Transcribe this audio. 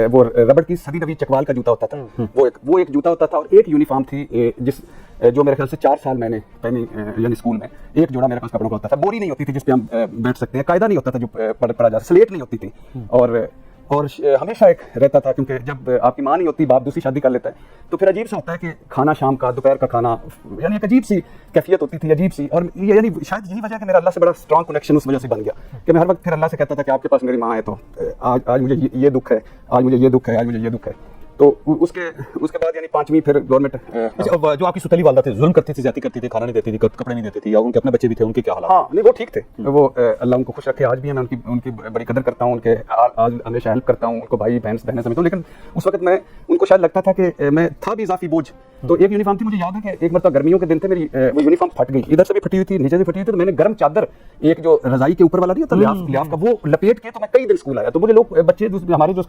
वो रबड़ की सदी नवी चकवाल का जूता होता था, वो एक जूता होता था। और एक यूनिफॉर्म थी जो मेरे ख्याल से 4 साल मैंने पहनी, यानी स्कूल में एक जोड़ा मेरे पास कपड़ों का होता था। बोरी नहीं होती थी जिस पे हम बैठ सकते हैं, कायदा नहीं होता था जो पढ़ा जाता, स्लेट नहीं होती थी। और हमेशा एक रहता था, क्योंकि जब आपकी माँ नहीं होती, बाप दूसरी शादी कर लेता है, तो फिर अजीब सा होता है कि खाना शाम का, दोपहर का खाना, यानी एक अजीब सी कैफियत होती थी, अजीब सी। और ये यानी शायद यही वजह है कि मेरा अल्लाह से बड़ा स्ट्रॉन्ग कनेक्शन उस वजह से बन गया कि मैं हर वक्त फिर अल्लाह से कहता था कि आपके पास मेरी माँ है, तो आज मुझे ये दुख है, आज मुझे ये दुख है, आज मुझे ये दुख है। तो उसके बाद यानी 5वीं फिर गवर्नमेंट। जो आपकी सुतली वालदा थे, जुल्म करती थी, ज्यादती करती थी, खाना नहीं देती थी, कपड़े नहीं देती थी, या उनके अपने बच्चे भी थे, उनके क्या हालात? हाँ नहीं, वो ठीक थे, वो अल्लाह उनको खुश रखे। आज भी मैं उनकी बड़ी कदर करता हूँ, उनके आज हमेशा हेल्प करता हूँ, उनको भाई बहन समझता हूँ। लेकिन उस वक्त मैं उनको शायद लगता था कि मैं था भी इजाफी बोझ। तो एक यूनिफॉर्म थी, मुझे याद है कि एक मरतबा गर्मियों के दिन थे, मेरी वो यूनिफॉर्म फट गई, इधर से भी फटी हुई थी, नीचे से फटी हुई थी। तो मैंने गर्म चादर, एक जो रजाई के ऊपर वाला नहीं होता लिहाफ का, वो लपेट के तो मैं कई दिन स्कूल आया। तो मुझे लोग बच्चे हमारे जो